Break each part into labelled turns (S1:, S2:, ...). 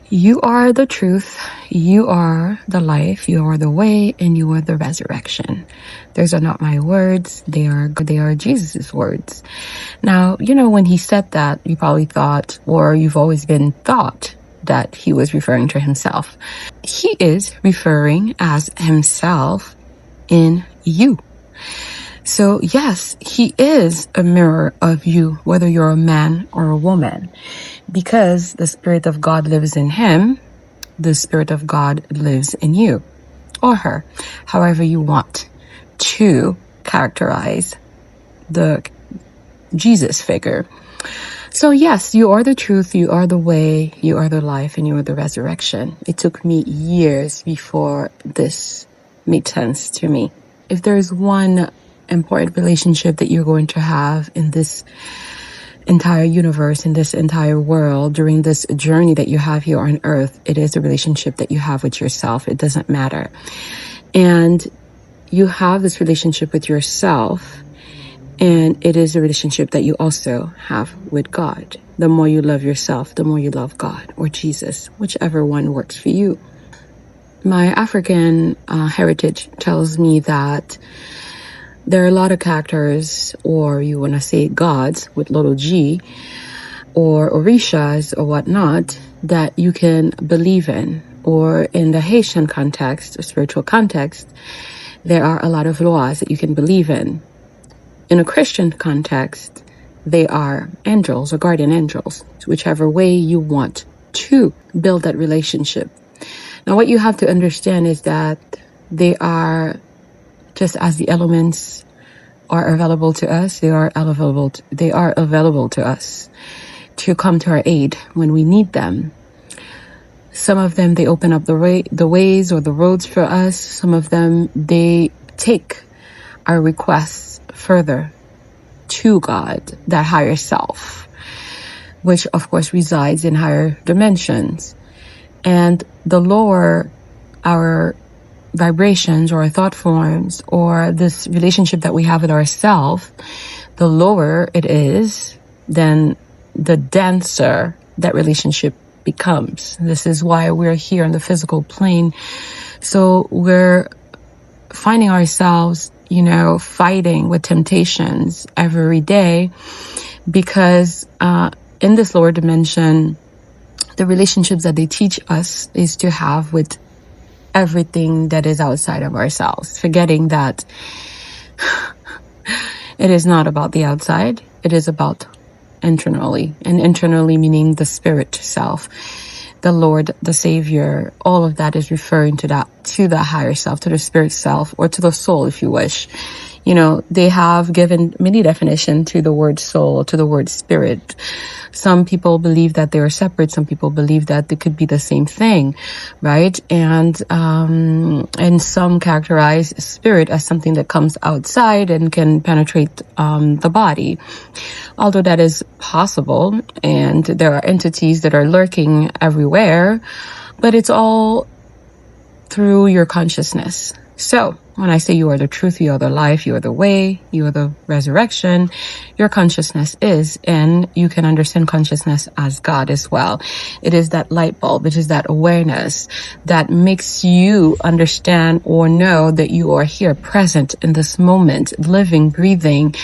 S1: You are the truth, you are the life, you are the way, and you are the resurrection. Those are not my words, they are Jesus' words. Now, when he said that, you probably thought, or you've always been taught, that he was referring to himself. He is referring as himself in you. So yes, he is a mirror of you, whether you're a man or a woman, because the Spirit of God lives in him. The Spirit of God lives in you or her, however you want to characterize the Jesus figure. So yes, you are the truth, you are the way, you are the life, and you are the resurrection. It took me years before this made sense to me. If there's one important relationship that you're going to have in this entire universe, in this entire world, during this journey that you have here on earth, it is a relationship that you have with yourself. It doesn't matter. And you have this relationship with yourself, and it is a relationship that you also have with God. The more you love yourself, the more you love God or Jesus, whichever one works for you. My African heritage tells me that there are a lot of characters, or you want to say gods with little g, or orishas or whatnot, that you can believe in. Or in the Haitian context, or spiritual context, there are a lot of laws that you can believe in. In a Christian context, they are angels or guardian angels, whichever way you want to build that relationship. Now, what you have to understand is that they are, just as the elements are available to us, they are available to us to come to our aid when we need them. Some of them, they open up the ways or the roads for us. Some of them, they take our requests further to God, that higher self, which of course resides in higher dimensions. And the lower our vibrations or our thought forms or this relationship that we have with ourselves, the lower it is, then the denser that relationship becomes. This is why we're here on the physical plane. So we're finding ourselves, fighting with temptations every day, because in this lower dimension, the relationships that they teach us is to have with everything that is outside of ourselves, forgetting that it is not about the outside, it is about internally, and internally meaning the spirit self, the Lord, the Savior. All of that is referring to the higher self, to the spirit self, or to the soul, if you wish. They have given many definitions to the word soul, to the word spirit. Some people believe that they are separate. Some people believe that they could be the same thing, right? And some characterize spirit as something that comes outside and can penetrate the body. Although that is possible, and there are entities that are lurking everywhere, but it's all through your consciousness. So when I say you are the truth, you are the life, you are the way, you are the resurrection, your consciousness is, and you can understand consciousness as God as well. It is that light bulb, it is that awareness that makes you understand or know that you are here present in this moment, living, breathing,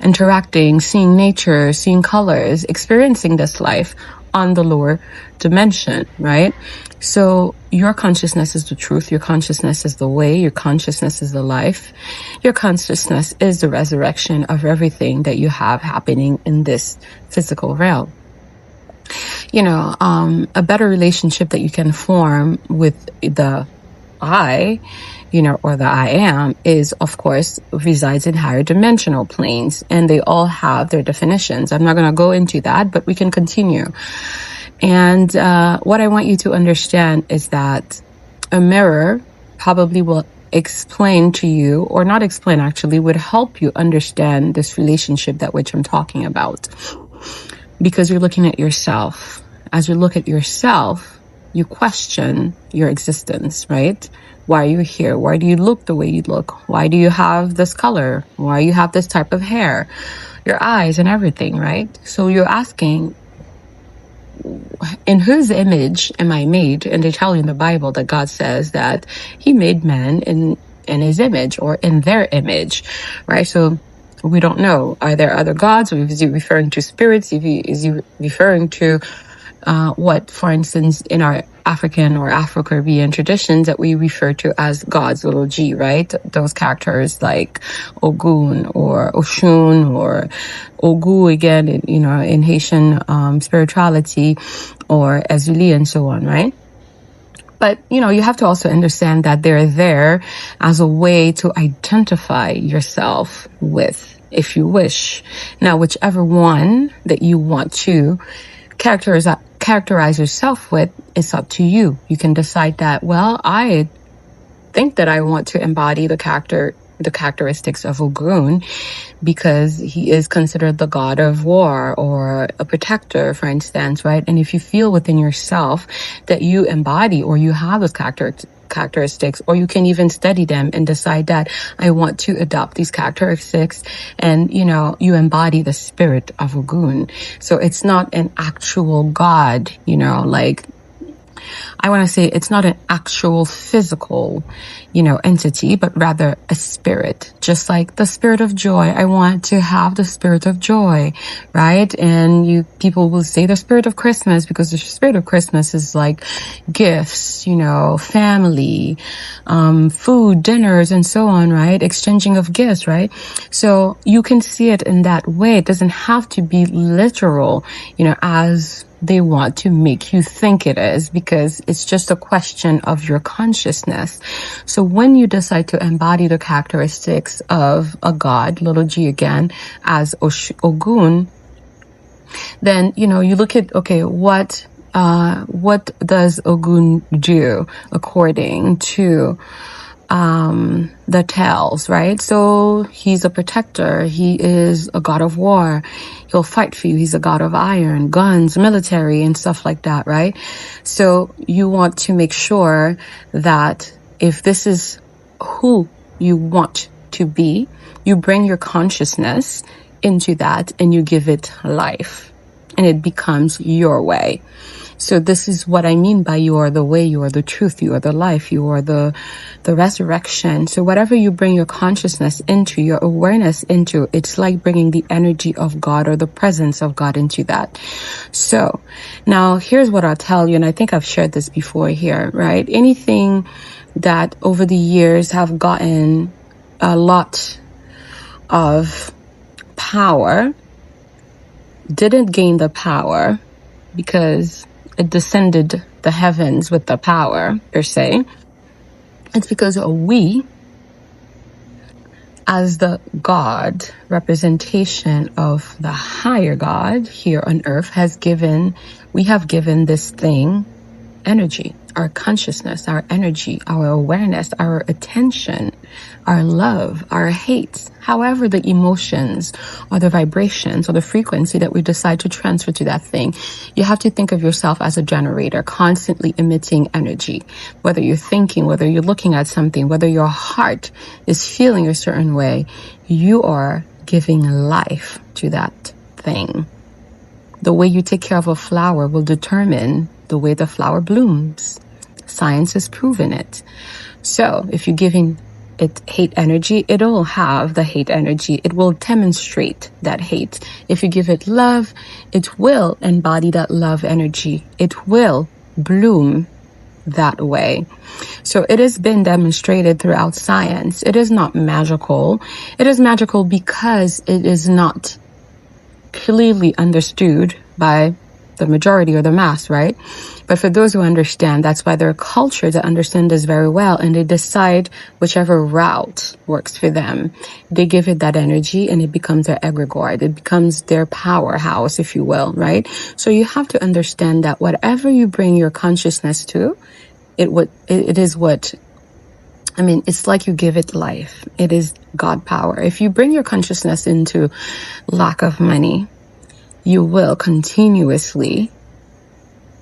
S1: interacting, seeing nature, seeing colors, experiencing this life on the lower dimension, right? So your consciousness is the truth. Your consciousness is the way. Your consciousness is the life. Your consciousness is the resurrection of everything that you have happening in this physical realm. A better relationship that you can form with the I, or the I am, is, of course, resides in higher dimensional planes, and they all have their definitions. I'm not going to go into that, but we can continue. And what I want you to understand is that a mirror probably will explain to you, or not explain, actually, would help you understand this relationship that which I'm talking about. Because you're looking at yourself. As you look at yourself, you question your existence, right? Why are you here? Why do you look the way you look? Why do you have this color? Why you have this type of hair? Your eyes and everything, right? So you're asking, in whose image am I made? And they tell you in the Bible that God says that he made man in his image or in their image, right? So we don't know. Are there other gods? Or is he referring to spirits? Is he referring to what, for instance, in our African or Afro-Caribbean traditions that we refer to as gods, little g, right? Those characters like Ogun or Oshun or Ogu again, in Haitian spirituality, or Ezuli and so on, right? But, you have to also understand that they're there as a way to identify yourself with, if you wish. Now, whichever one that you want to characterize yourself with, it's up to you. You can decide that, well, I think that I want to embody the characteristics of Ogun because he is considered the god of war or a protector, for instance, right? And if you feel within yourself that you embody or you have those characteristics, or you can even study them and decide that I want to adopt these characteristics, and you embody the spirit of Ogun. So it's not an actual god, like I want to say it's not an actual physical, entity, but rather a spirit, just like the spirit of joy. I want to have the spirit of joy, right? And people will say the spirit of Christmas, because the spirit of Christmas is like gifts, family, food, dinners, and so on, right? Exchanging of gifts, right? So you can see it in that way. It doesn't have to be literal, as they want to make you think it is, because it's just a question of your consciousness. So when you decide to embody the characteristics of a god, little g again, as Ogun, then, you look at, okay, what does Ogun do according to the tales, right? So he's a protector. He is a god of war. He'll fight for you. He's a god of iron, guns, military, and stuff like that, right? So you want to make sure that if this is who you want to be, you bring your consciousness into that and you give it life, and it becomes your way. So this is what I mean by you are the way, you are the truth, you are the life, you are the resurrection. So whatever you bring your consciousness into, your awareness into, it's like bringing the energy of God or the presence of God into that. So now here's what I'll tell you, and I think I've shared this before here, right? Anything that over the years have gotten a lot of power didn't gain the power because it descended the heavens with the power, per se. It's because we, as the God representation of the higher God here on earth, we have given this thing energy, our consciousness, our energy, our awareness, our attention, our love, our hate, however the emotions or the vibrations or the frequency that we decide to transfer to that thing. You have to think of yourself as a generator, constantly emitting energy, whether you're thinking, whether you're looking at something, whether your heart is feeling a certain way, you are giving life to that thing. The way you take care of a flower will determine the way the flower blooms. Science has proven it. So if you're giving it hate energy, it'll have the hate energy. It will demonstrate that hate. If you give it love, it will embody that love energy. It will bloom that way. So it has been demonstrated throughout science. It is not magical. It is magical because it is not clearly understood by the majority or the mass, right? But for those who understand, that's why there are cultures that understand this very well, and they decide whichever route works for them. They give it that energy and it becomes their egregore. It becomes their powerhouse, if you will, right? So you have to understand that whatever you bring your consciousness to, it is what, I mean, it's like you give it life. It is God power. If you bring your consciousness into lack of money, you will continuously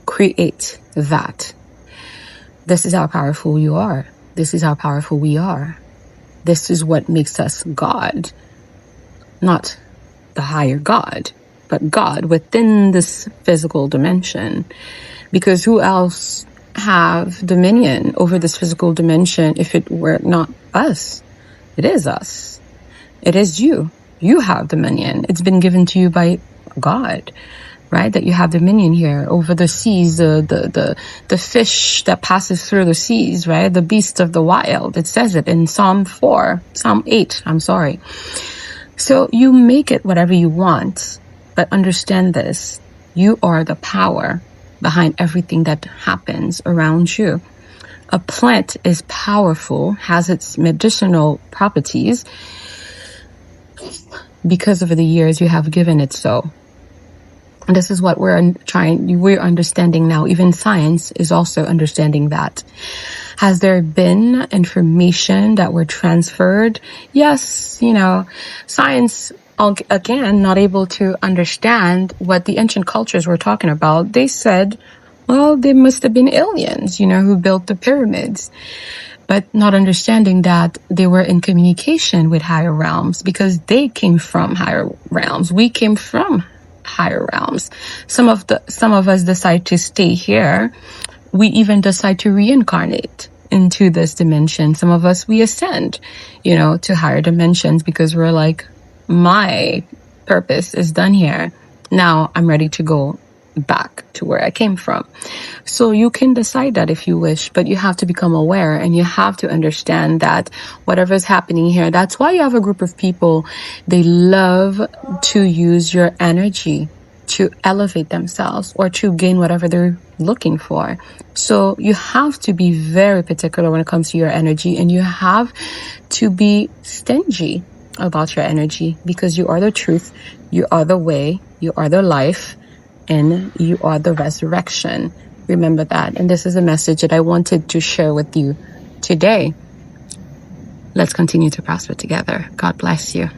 S1: create that. This is how powerful you are. This is how powerful we are. This is what makes us God, not the higher God. but God within this physical dimension. Because who else have dominion over this physical dimension if it were not us? It is us. It is you. You have dominion. It's been given to you by God, right? That you have dominion here over the seas, the fish that passes through the seas, right? The beast of the wild. It says it in Psalm 8, I'm sorry. So you make it whatever you want, but understand this. You are the power behind everything that happens around you. A plant is powerful, has its medicinal properties because over the years you have given it so. And this is what we're understanding now. Even science is also understanding that. Has there been information that were transferred? Yes, science, again, not able to understand what the ancient cultures were talking about. They said, well, they must have been aliens, who built the pyramids. But not understanding that they were in communication with higher realms because they came from higher realms. We came from higher realms. Some of us decide to stay here. We even decide to reincarnate into this dimension. Some of us, we ascend, to higher dimensions because we're like, my purpose is done here. Now I'm ready to go back to where I came from. So you can decide that if you wish, but you have to become aware and you have to understand that whatever is happening here, that's why you have a group of people, they love to use your energy to elevate themselves or to gain whatever they're looking for. So you have to be very particular when it comes to your energy, and you have to be stingy about your energy because you are the truth, you are the way, you are the life, and you are the resurrection. Remember that. And this is a message that I wanted to share with you today. Let's continue to prosper together. God bless you.